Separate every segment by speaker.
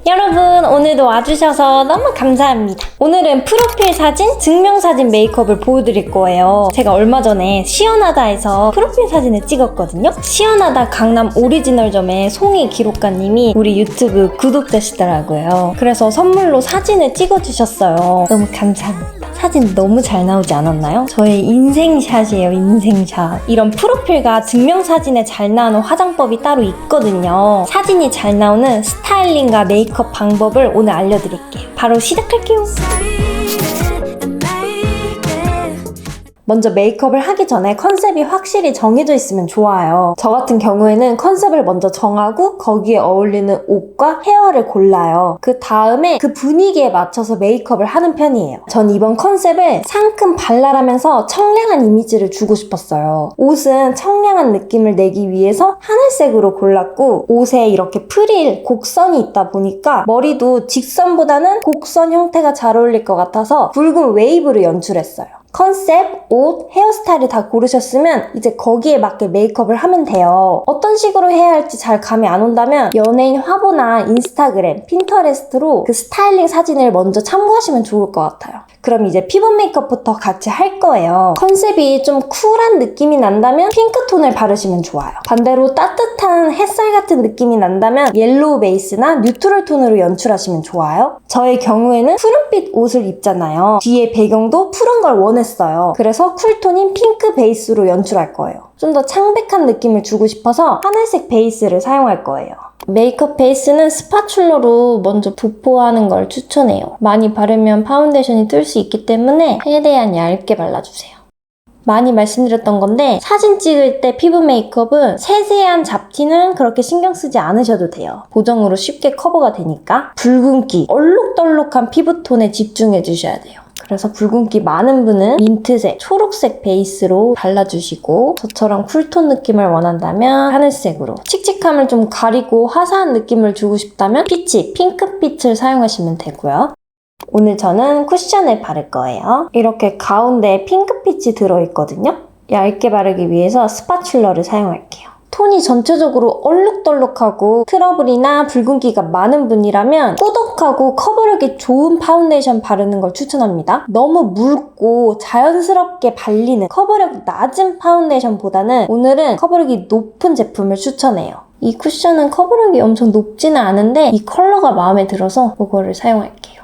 Speaker 1: 여러분, 오늘도 와주셔서 너무 감사합니다. 오늘은 프로필 사진, 증명사진 메이크업을 보여드릴 거예요. 제가 얼마 전에 시원하다에서 프로필 사진을 찍었거든요. 시원하다 강남 오리지널점의 송희 기록가님이 우리 유튜브 구독자시더라고요. 그래서 선물로 사진을 찍어주셨어요. 너무 감사합니다. 사진 너무 잘 나오지 않았나요? 저의 인생샷이에요, 인생샷. 이런 프로필과 증명사진에 잘 나오는 화장법이 따로 있거든요. 사진이 잘 나오는 스타일링과 메이크업 방법을 오늘 알려드릴게요. 바로 시작할게요. 먼저 메이크업을 하기 전에 컨셉이 확실히 정해져 있으면 좋아요. 저 같은 경우에는 컨셉을 먼저 정하고 거기에 어울리는 옷과 헤어를 골라요. 그 다음에 그 분위기에 맞춰서 메이크업을 하는 편이에요. 전 이번 컨셉을 상큼 발랄하면서 청량한 이미지를 주고 싶었어요. 옷은 청량한 느낌을 내기 위해서 하늘색으로 골랐고, 옷에 이렇게 프릴, 곡선이 있다 보니까 머리도 직선보다는 곡선 형태가 잘 어울릴 것 같아서 붉은 웨이브로 연출했어요. 컨셉, 옷, 헤어스타일을 다 고르셨으면 이제 거기에 맞게 메이크업을 하면 돼요. 어떤 식으로 해야 할지 잘 감이 안 온다면 연예인 화보나 인스타그램, 핀터레스트로 그 스타일링 사진을 먼저 참고하시면 좋을 것 같아요. 그럼 이제 피부 메이크업부터 같이 할 거예요. 컨셉이 좀 쿨한 느낌이 난다면 핑크톤을 바르시면 좋아요. 반대로 따뜻한 햇살 같은 느낌이 난다면 옐로우 베이스나 뉴트럴 톤으로 연출하시면 좋아요. 저의 경우에는 푸른빛 옷을 입잖아요. 뒤에 배경도 푸른 걸 원했어요. 그래서 쿨톤인 핑크 베이스로 연출할 거예요. 좀 더 창백한 느낌을 주고 싶어서 하늘색 베이스를 사용할 거예요. 메이크업 베이스는 스파츌러로 먼저 도포하는 걸 추천해요. 많이 바르면 파운데이션이 뜰 수 있기 때문에 최대한 얇게 발라주세요. 많이 말씀드렸던 건데, 사진 찍을 때 피부 메이크업은 세세한 잡티는 그렇게 신경 쓰지 않으셔도 돼요. 보정으로 쉽게 커버가 되니까. 붉은기, 얼룩덜룩한 피부톤에 집중해 주셔야 돼요. 그래서 붉은기 많은 분은 민트색, 초록색 베이스로 발라주시고, 저처럼 쿨톤 느낌을 원한다면 하늘색으로, 칙칙함을 좀 가리고 화사한 느낌을 주고 싶다면 피치, 핑크빛을 사용하시면 되고요. 오늘 저는 쿠션을 바를 거예요. 이렇게 가운데에 핑크빛이 들어있거든요. 얇게 바르기 위해서 스파츌러를 사용할게요. 톤이 전체적으로 얼룩덜룩하고 트러블이나 붉은기가 많은 분이라면 꾸덕하고 커버력이 좋은 파운데이션 바르는 걸 추천합니다. 너무 묽고 자연스럽게 발리는 커버력 낮은 파운데이션보다는 오늘은 커버력이 높은 제품을 추천해요. 이 쿠션은 커버력이 엄청 높지는 않은데 이 컬러가 마음에 들어서 이거를 사용할게요.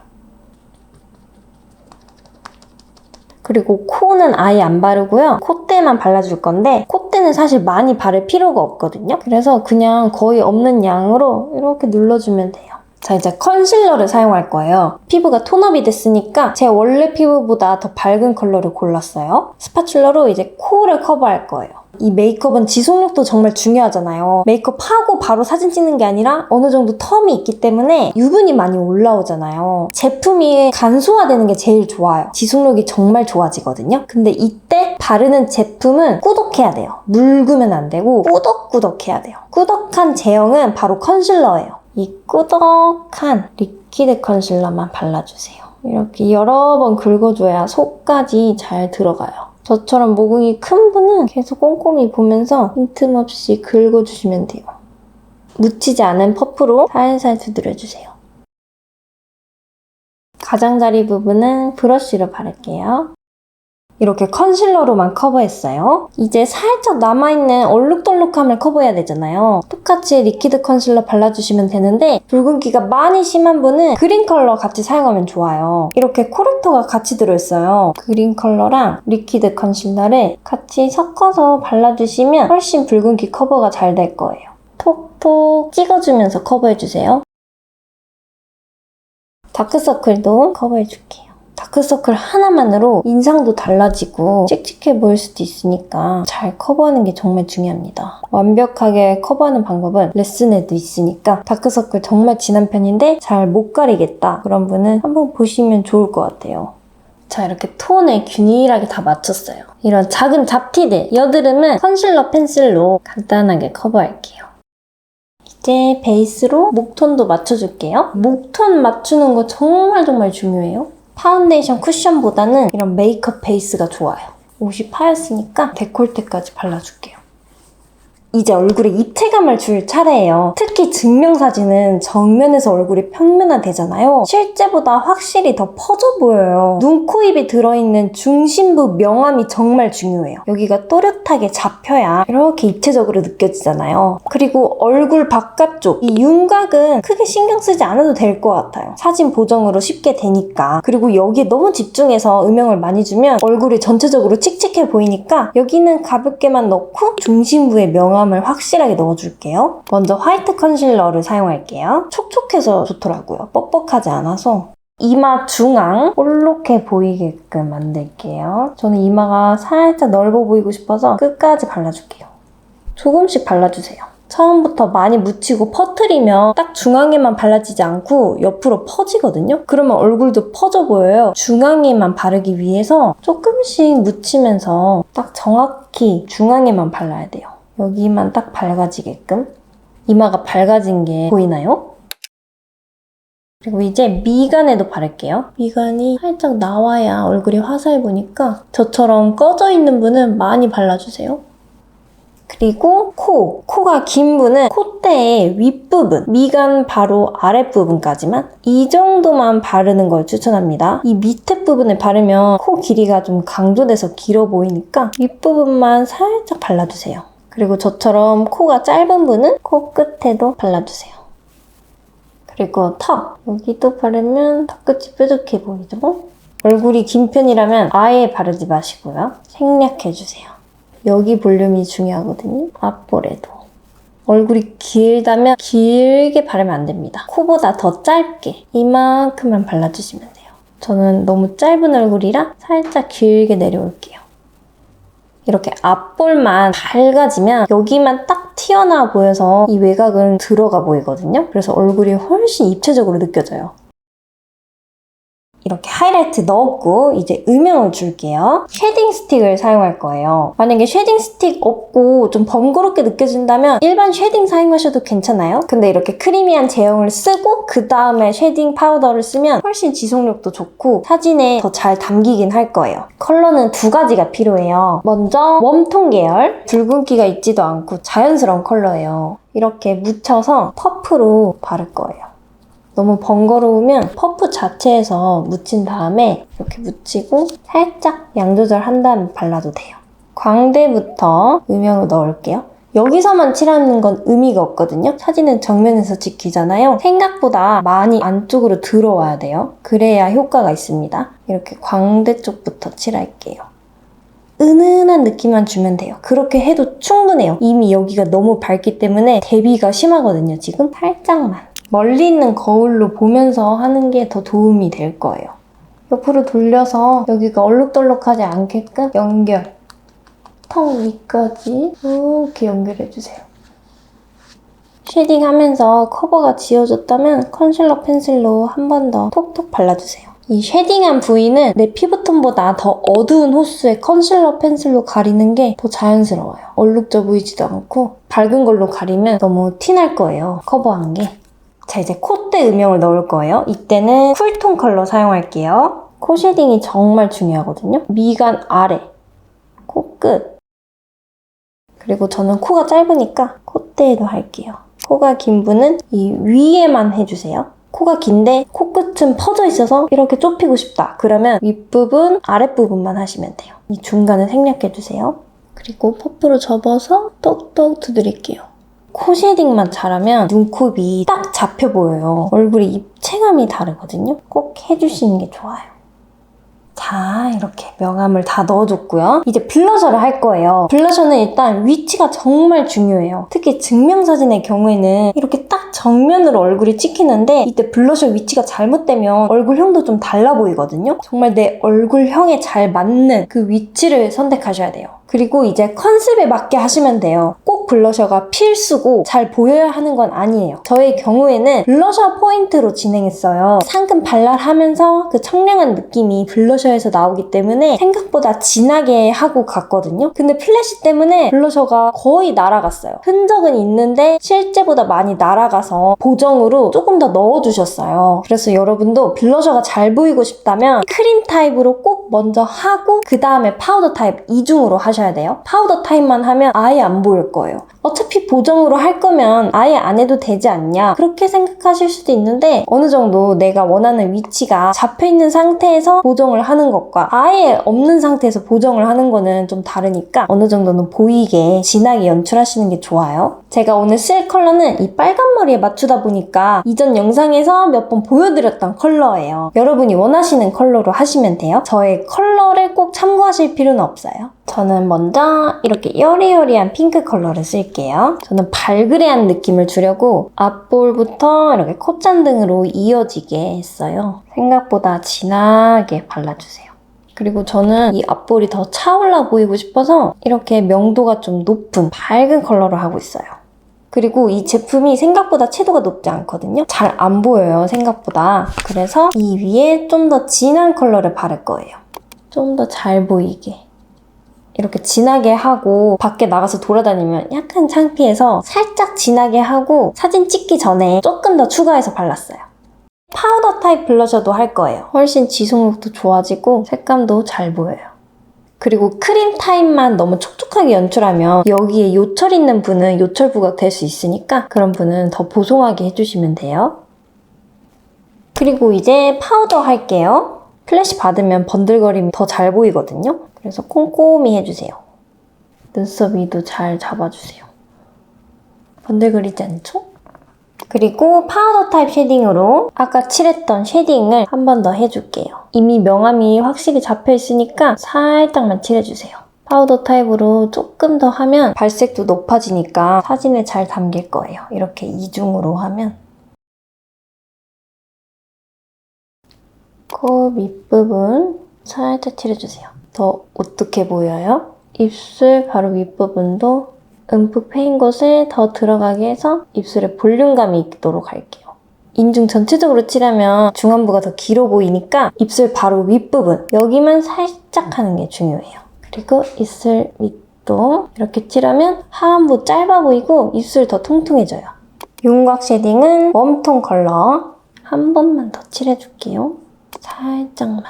Speaker 1: 그리고 코는 아예 안 바르고요. 콧대만 발라줄 건데 콧대는 사실 많이 바를 필요가 없거든요. 그래서 그냥 거의 없는 양으로 이렇게 눌러주면 돼요. 자, 이제 컨실러를 사용할 거예요. 피부가 톤업이 됐으니까 제 원래 피부보다 더 밝은 컬러를 골랐어요. 스파츌러로 이제 코를 커버할 거예요. 이 메이크업은 지속력도 정말 중요하잖아요. 메이크업하고 바로 사진 찍는 게 아니라 어느 정도 텀이 있기 때문에 유분이 많이 올라오잖아요. 제품이 간소화되는 게 제일 좋아요. 지속력이 정말 좋아지거든요. 근데 이때 바르는 제품은 꾸덕해야 돼요. 묽으면 안 되고 꾸덕꾸덕해야 돼요. 꾸덕한 제형은 바로 컨실러예요. 이 꾸덕한 리퀴드 컨실러만 발라주세요. 이렇게 여러 번 긁어줘야 속까지 잘 들어가요. 저처럼 모공이 큰 분은 계속 꼼꼼히 보면서 빈틈없이 긁어주시면 돼요. 묻히지 않은 퍼프로 살살 두드려주세요. 가장자리 부분은 브러쉬로 바를게요. 이렇게 컨실러로만 커버했어요. 이제 살짝 남아있는 얼룩덜룩함을 커버해야 되잖아요. 똑같이 리퀴드 컨실러 발라주시면 되는데 붉은기가 많이 심한 분은 그린 컬러 같이 사용하면 좋아요. 이렇게 코렉터가 같이 들어있어요. 그린 컬러랑 리퀴드 컨실러를 같이 섞어서 발라주시면 훨씬 붉은기 커버가 잘 될 거예요. 톡톡 찍어주면서 커버해주세요. 다크서클도 커버해줄게요. 다크서클 하나만으로 인상도 달라지고 칙칙해 보일 수도 있으니까 잘 커버하는 게 정말 중요합니다. 완벽하게 커버하는 방법은 레슨에도 있으니까 다크서클 정말 진한 편인데 잘 못 가리겠다 그런 분은 한번 보시면 좋을 것 같아요. 자, 이렇게 톤을 균일하게 다 맞췄어요. 이런 작은 잡티들, 여드름은 컨실러 펜슬로 간단하게 커버할게요. 이제 베이스로 목톤도 맞춰줄게요. 목톤 맞추는 거 정말 중요해요. 파운데이션 쿠션보다는 이런 메이크업 베이스가 좋아요. 옷이 파였으니까 데콜테까지 발라줄게요. 이제 얼굴에 입체감을 줄 차례예요. 특히 증명사진은 정면에서 얼굴이 평면화되잖아요. 실제보다 확실히 더 퍼져 보여요. 눈, 코, 입이 들어있는 중심부 명암이 정말 중요해요. 여기가 또렷하게 잡혀야 이렇게 입체적으로 느껴지잖아요. 그리고 얼굴 바깥쪽, 이 윤곽은 크게 신경 쓰지 않아도 될 것 같아요. 사진 보정으로 쉽게 되니까. 그리고 여기에 너무 집중해서 음영을 많이 주면 얼굴이 전체적으로 칙칙해 보이니까 여기는 가볍게만 넣고 중심부에 명암을 확실하게 넣어줄게요. 먼저 화이트 컨실러를 사용할게요. 촉촉해서 좋더라고요. 뻑뻑하지 않아서. 이마 중앙 볼록해 보이게끔 만들게요. 저는 이마가 살짝 넓어 보이고 싶어서 끝까지 발라줄게요. 조금씩 발라주세요. 처음부터 많이 묻히고 퍼뜨리면 딱 중앙에만 발라지지 않고 옆으로 퍼지거든요? 그러면 얼굴도 퍼져 보여요. 중앙에만 바르기 위해서 조금씩 묻히면서 딱 정확히 중앙에만 발라야 돼요. 여기만 딱 밝아지게끔. 이마가 밝아진 게 보이나요? 그리고 이제 미간에도 바를게요. 미간이 살짝 나와야 얼굴이 화사해 보니까 저처럼 꺼져 있는 분은 많이 발라주세요. 그리고 코가 긴 분은 콧대의 윗부분, 미간 바로 아랫부분까지만 이 정도만 바르는 걸 추천합니다. 이 밑에 부분에 바르면 코 길이가 좀 강조돼서 길어 보이니까 윗부분만 살짝 발라주세요. 그리고 저처럼 코가 짧은 분은 코 끝에도 발라주세요. 그리고 턱, 여기도 바르면 턱끝이 뾰족해 보이죠? 얼굴이 긴 편이라면 아예 바르지 마시고요. 생략해주세요. 여기 볼륨이 중요하거든요. 앞볼에도. 얼굴이 길다면 길게 바르면 안 됩니다. 코보다 더 짧게 이만큼만 발라주시면 돼요. 저는 너무 짧은 얼굴이라 살짝 길게 내려올게요. 이렇게 앞볼만 밝아지면 여기만 딱 튀어나와 보여서 이 외곽은 들어가 보이거든요. 그래서 얼굴이 훨씬 입체적으로 느껴져요. 이렇게 하이라이트 넣었고 이제 음영을 줄게요. 쉐딩 스틱을 사용할 거예요. 만약에 쉐딩 스틱 없고 좀 번거롭게 느껴진다면 일반 쉐딩 사용하셔도 괜찮아요. 근데 이렇게 크리미한 제형을 쓰고 그 다음에 쉐딩 파우더를 쓰면 훨씬 지속력도 좋고 사진에 더 잘 담기긴 할 거예요. 컬러는 두 가지가 필요해요. 먼저 웜톤 계열, 붉은기가 있지도 않고 자연스러운 컬러예요. 이렇게 묻혀서 퍼프로 바를 거예요. 너무 번거로우면 퍼프 자체에서 묻힌 다음에 이렇게 묻히고 살짝 양 조절한 다음에 발라도 돼요. 광대부터 음영을 넣을게요. 여기서만 칠하는 건 의미가 없거든요. 사진은 정면에서 찍히잖아요. 생각보다 많이 안쪽으로 들어와야 돼요. 그래야 효과가 있습니다. 이렇게 광대 쪽부터 칠할게요. 은은한 느낌만 주면 돼요. 그렇게 해도 충분해요. 이미 여기가 너무 밝기 때문에 대비가 심하거든요, 지금. 살짝만. 멀리 있는 거울로 보면서 하는 게 더 도움이 될 거예요. 옆으로 돌려서 여기가 얼룩덜룩하지 않게끔 연결. 턱 위까지 이렇게 연결해주세요. 쉐딩하면서 커버가 지워졌다면 컨실러 펜슬로 한 번 더 톡톡 발라주세요. 이 쉐딩한 부위는 내 피부톤보다 더 어두운 호수의 컨실러 펜슬로 가리는 게 더 자연스러워요. 얼룩져 보이지도 않고 밝은 걸로 가리면 너무 티날 거예요, 커버한 게. 자, 이제 콧대 음영을 넣을 거예요. 이때는 쿨톤 컬러 사용할게요. 코 쉐딩이 정말 중요하거든요. 미간 아래, 코끝. 그리고 저는 코가 짧으니까 콧대에도 할게요. 코가 긴 분은 이 위에만 해주세요. 코가 긴데 코끝은 퍼져 있어서 이렇게 좁히고 싶다. 그러면 윗부분, 아랫부분만 하시면 돼요. 이 중간은 생략해주세요. 그리고 퍼프로 접어서 똑똑 두드릴게요. 코 쉐딩만 잘하면 눈곱이 딱 잡혀 보여요. 얼굴의 입체감이 다르거든요. 꼭 해주시는 게 좋아요. 자, 이렇게 명암을 다 넣어줬고요. 이제 블러셔를 할 거예요. 블러셔는 일단 위치가 정말 중요해요. 특히 증명사진의 경우에는 이렇게 딱 정면으로 얼굴이 찍히는데 이때 블러셔 위치가 잘못되면 얼굴형도 좀 달라 보이거든요. 정말 내 얼굴형에 잘 맞는 그 위치를 선택하셔야 돼요. 그리고 이제 컨셉에 맞게 하시면 돼요. 꼭 블러셔가 필수고 잘 보여야 하는 건 아니에요. 저의 경우에는 블러셔 포인트로 진행했어요. 상큼 발랄하면서 그 청량한 느낌이 블러셔에서 나오기 때문에 생각보다 진하게 하고 갔거든요. 근데 플래시 때문에 블러셔가 거의 날아갔어요. 흔적은 있는데 실제보다 많이 날아가서 보정으로 조금 더 넣어주셨어요. 그래서 여러분도 블러셔가 잘 보이고 싶다면 크림 타입으로 꼭 먼저 하고 그 다음에 파우더 타입 이중으로 하셔야 돼요. 파우더 타입만 하면 아예 안 보일 거예요. 어차피 보정으로 할 거면 아예 안 해도 되지 않냐 그렇게 생각하실 수도 있는데 어느 정도 내가 원하는 위치가 잡혀있는 상태에서 보정을 하는 것과 아예 없는 상태에서 보정을 하는 거는 좀 다르니까 어느 정도는 보이게 진하게 연출하시는 게 좋아요. 제가 오늘 쓸 컬러는 이 빨간 머리에 맞추다 보니까 이전 영상에서 몇 번 보여드렸던 컬러예요. 여러분이 원하시는 컬러로 하시면 돼요. 저의 컬러를 꼭 참고하실 필요는 없어요. 저는 먼저 이렇게 여리여리한 핑크 컬러를 쓸게요. 저는 발그레한 느낌을 주려고 앞볼부터 이렇게 콧잔등으로 이어지게 했어요. 생각보다 진하게 발라주세요. 그리고 저는 이 앞볼이 더 차올라 보이고 싶어서 이렇게 명도가 좀 높은 밝은 컬러로 하고 있어요. 그리고 이 제품이 생각보다 채도가 높지 않거든요. 잘 안 보여요, 생각보다. 그래서 이 위에 좀 더 진한 컬러를 바를 거예요. 좀 더 잘 보이게. 이렇게 진하게 하고 밖에 나가서 돌아다니면 약간 창피해서 살짝 진하게 하고 사진 찍기 전에 조금 더 추가해서 발랐어요. 파우더 타입 블러셔도 할 거예요. 훨씬 지속력도 좋아지고 색감도 잘 보여요. 그리고 크림 타입만 너무 촉촉하게 연출하면 여기에 요철 있는 분은 요철 부각 될 수 있으니까 그런 분은 더 보송하게 해주시면 돼요. 그리고 이제 파우더 할게요. 플래시 받으면 번들거림이 더 잘 보이거든요. 그래서 꼼꼼히 해주세요. 눈썹 위도 잘 잡아주세요. 번들거리지 않죠? 그리고 파우더 타입 쉐딩으로 아까 칠했던 쉐딩을 한 번 더 해줄게요. 이미 명암이 확실히 잡혀있으니까 살짝만 칠해주세요. 파우더 타입으로 조금 더 하면 발색도 높아지니까 사진에 잘 담길 거예요. 이렇게 이중으로 하면. 코 밑부분 살짝 칠해주세요. 더 오똑해 보여요. 입술 바로 윗부분도 움푹 패인 곳을 더 들어가게 해서 입술에 볼륨감이 있도록 할게요. 인중 전체적으로 칠하면 중안부가 더 길어 보이니까 입술 바로 윗부분 여기만 살짝 하는 게 중요해요. 그리고 입술 밑도 이렇게 칠하면 하안부 짧아 보이고 입술 더 통통해져요. 윤곽 쉐딩은 웜톤 컬러 한 번만 더 칠해줄게요. 살짝만.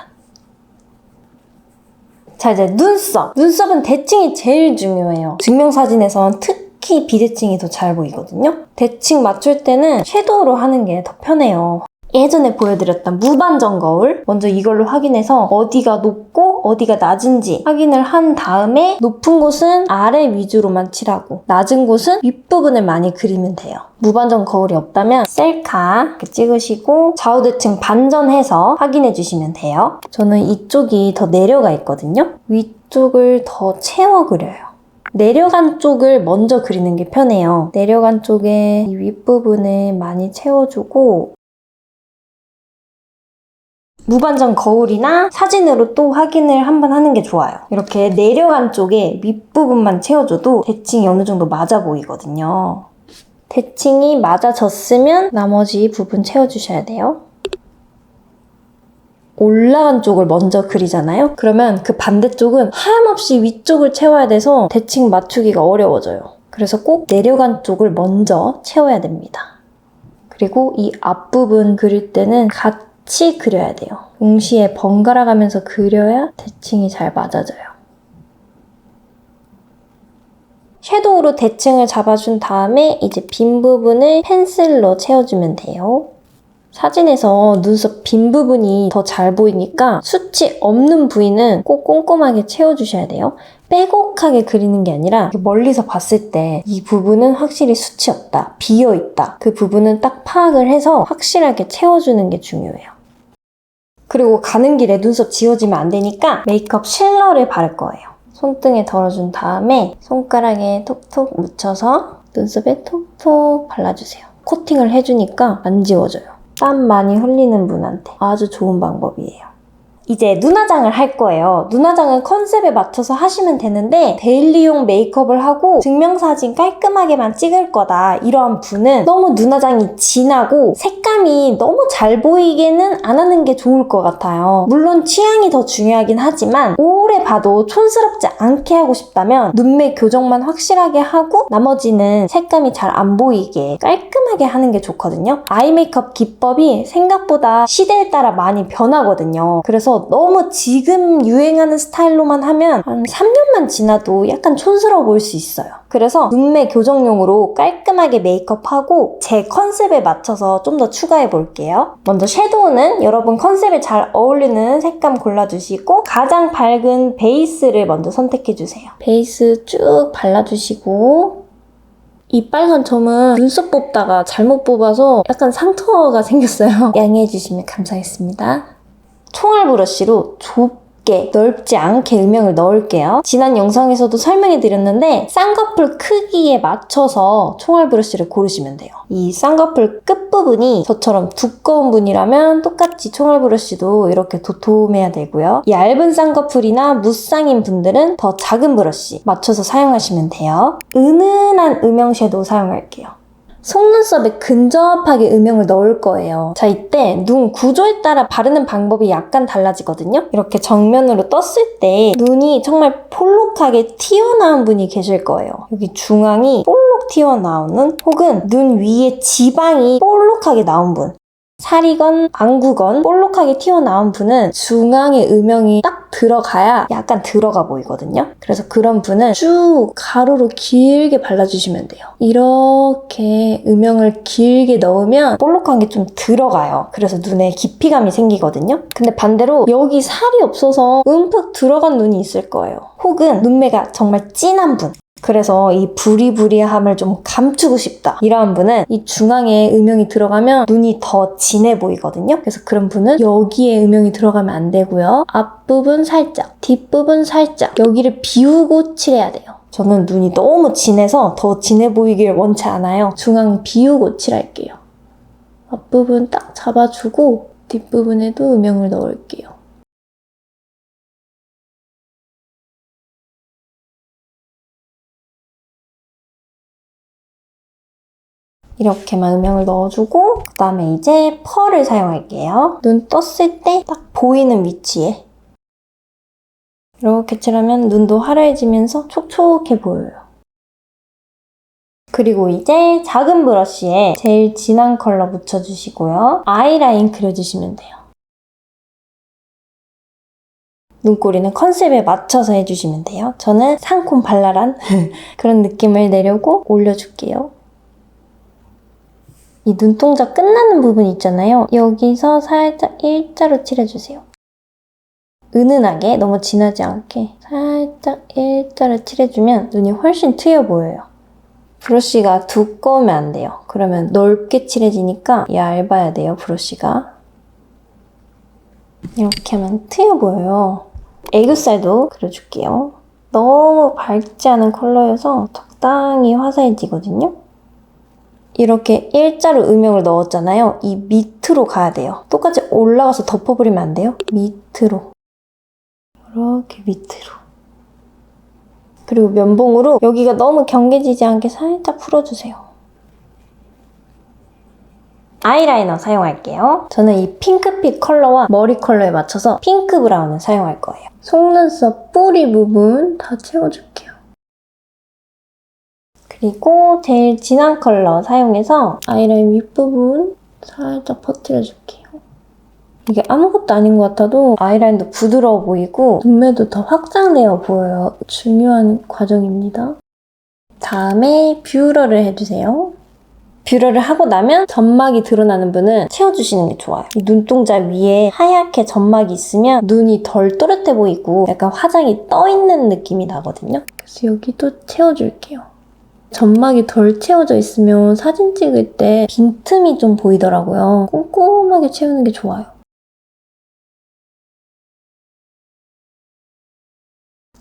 Speaker 1: 자, 이제 눈썹. 눈썹은 대칭이 제일 중요해요. 증명사진에선 특히 비대칭이 더 잘 보이거든요. 대칭 맞출 때는 섀도우로 하는 게 더 편해요. 예전에 보여드렸던 무반전 거울 먼저 이걸로 확인해서 어디가 높고 어디가 낮은지 확인을 한 다음에 높은 곳은 아래 위주로만 칠하고 낮은 곳은 윗부분을 많이 그리면 돼요. 무반전 거울이 없다면 셀카 이렇게 찍으시고 좌우대칭 반전해서 확인해 주시면 돼요. 저는 이쪽이 더 내려가 있거든요. 위쪽을 더 채워 그려요. 내려간 쪽을 먼저 그리는 게 편해요. 내려간 쪽에 이 윗부분을 많이 채워주고 무반전 거울이나 사진으로 또 확인을 한번 하는 게 좋아요. 이렇게 내려간 쪽에 윗부분만 채워줘도 대칭이 어느 정도 맞아 보이거든요. 대칭이 맞아졌으면 나머지 부분 채워주셔야 돼요. 올라간 쪽을 먼저 그리잖아요? 그러면 그 반대쪽은 하염없이 위쪽을 채워야 돼서 대칭 맞추기가 어려워져요. 그래서 꼭 내려간 쪽을 먼저 채워야 됩니다. 그리고 이 앞부분 그릴 때는 같이 그려야 돼요. 동시에 번갈아 가면서 그려야 대칭이 잘 맞아져요. 섀도우로 대칭을 잡아준 다음에 이제 빈 부분을 펜슬로 채워주면 돼요. 사진에서 눈썹 빈 부분이 더 잘 보이니까 수치 없는 부위는 꼭 꼼꼼하게 채워주셔야 돼요. 빼곡하게 그리는 게 아니라 멀리서 봤을 때 이 부분은 확실히 수치 없다, 비어있다. 그 부분은 딱 파악을 해서 확실하게 채워주는 게 중요해요. 그리고 가는 길에 눈썹 지워지면 안 되니까 메이크업 실러를 바를 거예요. 손등에 덜어준 다음에 손가락에 톡톡 묻혀서 눈썹에 톡톡 발라주세요. 코팅을 해주니까 안 지워져요. 땀 많이 흘리는 분한테 아주 좋은 방법이에요. 이제 눈화장을 할 거예요. 눈화장은 컨셉에 맞춰서 하시면 되는데 데일리용 메이크업을 하고 증명사진 깔끔하게만 찍을 거다 이러한 분은 너무 눈화장이 진하고 색감이 너무 잘 보이게는 안 하는 게 좋을 것 같아요. 물론 취향이 더 중요하긴 하지만 오래 봐도 촌스럽지 않게 하고 싶다면 눈매 교정만 확실하게 하고 나머지는 색감이 잘 안 보이게 깔끔하게 하는 게 좋거든요. 아이 메이크업 기법이 생각보다 시대에 따라 많이 변하거든요. 그래서 너무 지금 유행하는 스타일로만 하면 한 3년만 지나도 약간 촌스러워 보일 수 있어요. 그래서 눈매 교정용으로 깔끔하게 메이크업하고 제 컨셉에 맞춰서 좀 더 추가해 볼게요. 먼저 섀도우는 여러분 컨셉에 잘 어울리는 색감 골라주시고 가장 밝은 베이스를 먼저 선택해주세요. 베이스 쭉 발라주시고 이 빨간 점은 눈썹 뽑다가 잘못 뽑아서 약간 상처가 생겼어요. 양해해주시면 감사하겠습니다. 총알 브러쉬로 좁게 넓지 않게 음영을 넣을게요. 지난 영상에서도 설명해드렸는데 쌍꺼풀 크기에 맞춰서 총알 브러쉬를 고르시면 돼요. 이 쌍꺼풀 끝부분이 저처럼 두꺼운 분이라면 똑같이 총알 브러쉬도 이렇게 도톰해야 되고요. 얇은 쌍꺼풀이나 무쌍인 분들은 더 작은 브러쉬 맞춰서 사용하시면 돼요. 은은한 음영 섀도우 사용할게요. 속눈썹에 근접하게 음영을 넣을 거예요. 자, 이때 눈 구조에 따라 바르는 방법이 약간 달라지거든요. 이렇게 정면으로 떴을 때 눈이 정말 볼록하게 튀어나온 분이 계실 거예요. 여기 중앙이 볼록 튀어나오는 혹은 눈 위에 지방이 볼록하게 나온 분. 살이건 안구건 볼록하게 튀어나온 분은 중앙에 음영이 딱 들어가야 약간 들어가 보이거든요. 그래서 그런 분은 쭉 가로로 길게 발라주시면 돼요. 이렇게 음영을 길게 넣으면 볼록한 게 좀 들어가요. 그래서 눈에 깊이감이 생기거든요. 근데 반대로 여기 살이 없어서 움푹 들어간 눈이 있을 거예요. 혹은 눈매가 정말 진한 분. 그래서 이 부리부리함을 좀 감추고 싶다. 이런 분은 이 중앙에 음영이 들어가면 눈이 더 진해 보이거든요. 그래서 그런 분은 여기에 음영이 들어가면 안 되고요. 앞부분 살짝, 뒷부분 살짝 여기를 비우고 칠해야 돼요. 저는 눈이 너무 진해서 더 진해 보이길 원치 않아요. 중앙 비우고 칠할게요. 앞부분 딱 잡아주고 뒷부분에도 음영을 넣을게요. 이렇게만 음영을 넣어주고 그 다음에 이제 펄을 사용할게요. 눈 떴을 때 딱 보이는 위치에 이렇게 칠하면 눈도 화려해지면서 촉촉해 보여요. 그리고 이제 작은 브러쉬에 제일 진한 컬러 묻혀주시고요. 아이라인 그려주시면 돼요. 눈꼬리는 컨셉에 맞춰서 해주시면 돼요. 저는 상콤 발랄한 그런 느낌을 내려고 올려줄게요. 이 눈동자 끝나는 부분 있잖아요. 여기서 살짝 일자로 칠해주세요. 은은하게, 너무 진하지 않게 살짝 일자로 칠해주면 눈이 훨씬 트여 보여요. 브러쉬가 두꺼우면 안 돼요. 그러면 넓게 칠해지니까 얇아야 돼요, 브러쉬가. 이렇게 하면 트여 보여요. 애교살도 그려줄게요. 너무 밝지 않은 컬러여서 적당히 화사해지거든요. 이렇게 일자로 음영을 넣었잖아요. 이 밑으로 가야 돼요. 똑같이 올라가서 덮어버리면 안 돼요. 밑으로. 이렇게 밑으로. 그리고 면봉으로 여기가 너무 경계지지 않게 살짝 풀어주세요. 아이라이너 사용할게요. 저는 이 핑크빛 컬러와 머리 컬러에 맞춰서 핑크 브라운을 사용할 거예요. 속눈썹 뿌리 부분 다 채워줄게요. 그리고 제일 진한 컬러 사용해서 아이라인 윗부분 살짝 퍼뜨려줄게요. 이게 아무것도 아닌 것 같아도 아이라인도 부드러워 보이고 눈매도 더 확장되어 보여요. 중요한 과정입니다. 다음에 뷰러를 해주세요. 뷰러를 하고 나면 점막이 드러나는 분은 채워주시는 게 좋아요. 이 눈동자 위에 하얗게 점막이 있으면 눈이 덜 또렷해 보이고 약간 화장이 떠있는 느낌이 나거든요. 그래서 여기도 채워줄게요. 점막이 덜 채워져 있으면 사진 찍을 때 빈틈이 좀 보이더라고요. 꼼꼼하게 채우는 게 좋아요.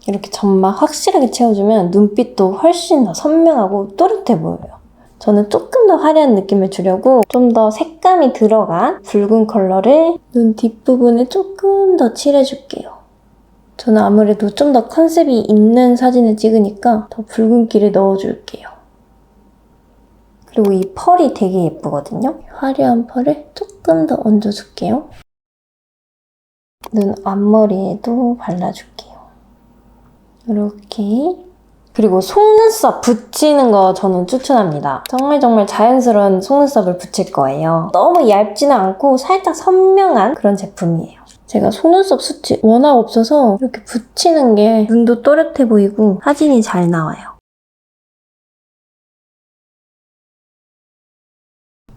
Speaker 1: 이렇게 점막 확실하게 채워주면 눈빛도 훨씬 더 선명하고 또렷해 보여요. 저는 조금 더 화려한 느낌을 주려고 좀 더 색감이 들어간 붉은 컬러를 눈 뒷부분에 조금 더 칠해줄게요. 저는 아무래도 좀 더 컨셉이 있는 사진을 찍으니까 더 붉은기를 넣어줄게요. 그리고 이 펄이 되게 예쁘거든요. 화려한 펄을 조금 더 얹어줄게요. 눈 앞머리에도 발라줄게요. 이렇게. 그리고 속눈썹 붙이는 거 저는 추천합니다. 정말 자연스러운 속눈썹을 붙일 거예요. 너무 얇지는 않고 살짝 선명한 그런 제품이에요. 제가 속눈썹 숱이 워낙 없어서 이렇게 붙이는 게 눈도 또렷해 보이고 사진이 잘 나와요.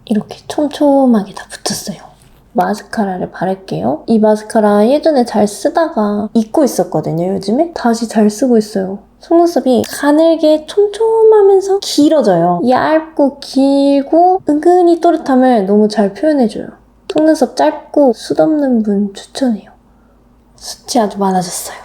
Speaker 1: 이렇게 촘촘하게 다 붙었어요. 마스카라를 바를게요. 이 마스카라 예전에 잘 쓰다가 잊고 있었거든요, 요즘에. 다시 잘 쓰고 있어요. 속눈썹이 가늘게 촘촘하면서 길어져요. 얇고 길고 은근히 또렷함을 너무 잘 표현해줘요. 속눈썹 짧고 숱 없는 분 추천해요. 숱이 아주 많아졌어요.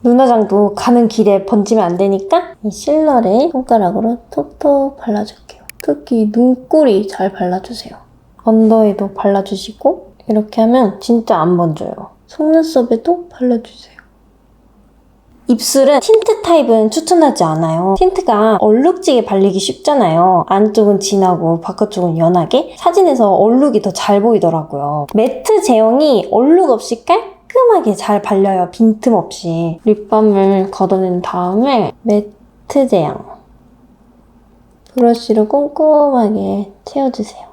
Speaker 1: 눈화장도 가는 길에 번지면 안 되니까 이 실러를 손가락으로 톡톡 발라줄게요. 특히 눈꼬리 잘 발라주세요. 언더에도 발라주시고 이렇게 하면 진짜 안 번져요. 속눈썹에도 발라주세요. 입술은 틴트 타입은 추천하지 않아요. 틴트가 얼룩지게 발리기 쉽잖아요. 안쪽은 진하고 바깥쪽은 연하게. 사진에서 얼룩이 더 잘 보이더라고요. 매트 제형이 얼룩 없이 깔끔하게 잘 발려요. 빈틈없이. 립밤을 걷어낸 다음에 매트 제형 브러쉬로 꼼꼼하게 채워주세요.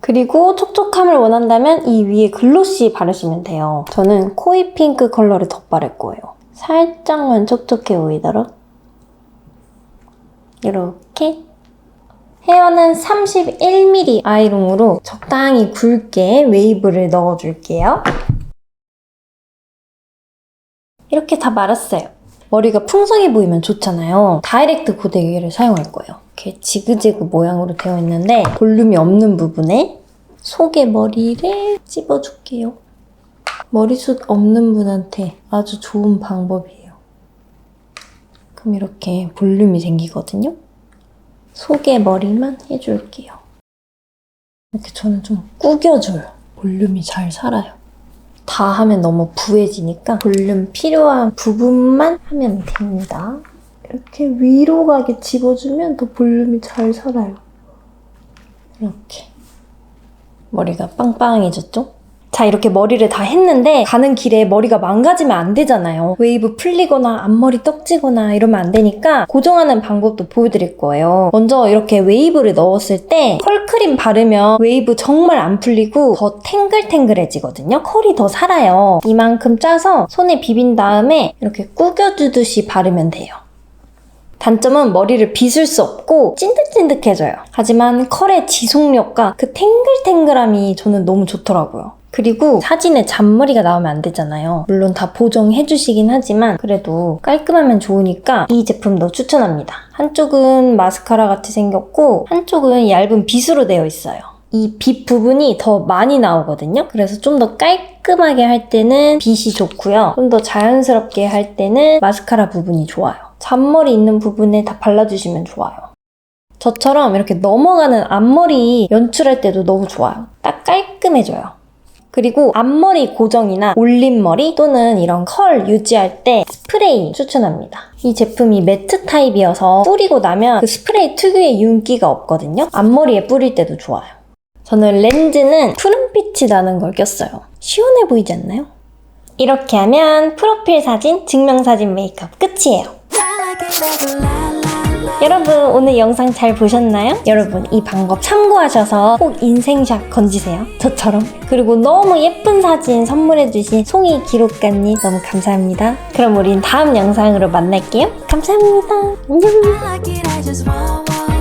Speaker 1: 그리고 촉촉함을 원한다면 이 위에 글로시 바르시면 돼요. 저는 코이 핑크 컬러를 덧바를 거예요. 살짝만 촉촉해 보이도록 이렇게. 헤어는 31mm 아이롱으로 적당히 굵게 웨이브를 넣어줄게요. 이렇게 다 말았어요. 머리가 풍성해 보이면 좋잖아요. 다이렉트 고데기를 사용할 거예요. 이렇게 지그재그 모양으로 되어 있는데 볼륨이 없는 부분에 속에 머리를 찝어줄게요. 머리숱 없는 분한테 아주 좋은 방법이에요. 그럼 이렇게 볼륨이 생기거든요. 속에 머리만 해줄게요. 이렇게 저는 좀 구겨줘요. 볼륨이 잘 살아요. 다 하면 너무 부해지니까 볼륨 필요한 부분만 하면 됩니다. 이렇게 위로 가게 집어주면 더 볼륨이 잘 살아요. 이렇게. 머리가 빵빵해졌죠? 자, 이렇게 머리를 다 했는데 가는 길에 머리가 망가지면 안 되잖아요. 웨이브 풀리거나 앞머리 떡지거나 이러면 안 되니까 고정하는 방법도 보여드릴 거예요. 먼저 이렇게 웨이브를 넣었을 때 컬크림 바르면 웨이브 정말 안 풀리고 더 탱글탱글해지거든요. 컬이 더 살아요. 이만큼 짜서 손에 비빈 다음에 이렇게 구겨주듯이 바르면 돼요. 단점은 머리를 빗을 수 없고 찐득찐득해져요. 하지만 컬의 지속력과 그 탱글탱글함이 저는 너무 좋더라고요. 그리고 사진에 잔머리가 나오면 안 되잖아요. 물론 다 보정해주시긴 하지만 그래도 깔끔하면 좋으니까 이 제품도 추천합니다. 한쪽은 마스카라 같이 생겼고 한쪽은 얇은 빗으로 되어 있어요. 이 빗 부분이 더 많이 나오거든요. 그래서 좀 더 깔끔하게 할 때는 빗이 좋고요. 좀 더 자연스럽게 할 때는 마스카라 부분이 좋아요. 잔머리 있는 부분에 다 발라주시면 좋아요. 저처럼 이렇게 넘어가는 앞머리 연출할 때도 너무 좋아요. 딱 깔끔해져요. 그리고 앞머리 고정이나 올림머리 또는 이런 컬 유지할 때 스프레이 추천합니다. 이 제품이 매트 타입이어서 뿌리고 나면 그 스프레이 특유의 윤기가 없거든요. 앞머리에 뿌릴 때도 좋아요. 저는 렌즈는 푸른빛이 나는 걸 꼈어요. 시원해 보이지 않나요? 이렇게 하면 프로필 사진, 증명사진 메이크업 끝이에요. 여러분 오늘 영상 잘 보셨나요? 여러분 이 방법 참고하셔서 꼭 인생샷 건지세요. 저처럼. 그리고 너무 예쁜 사진 선물해주신 송이 기록관님 너무 감사합니다. 그럼 우린 다음 영상으로 만날게요. 감사합니다. 안녕.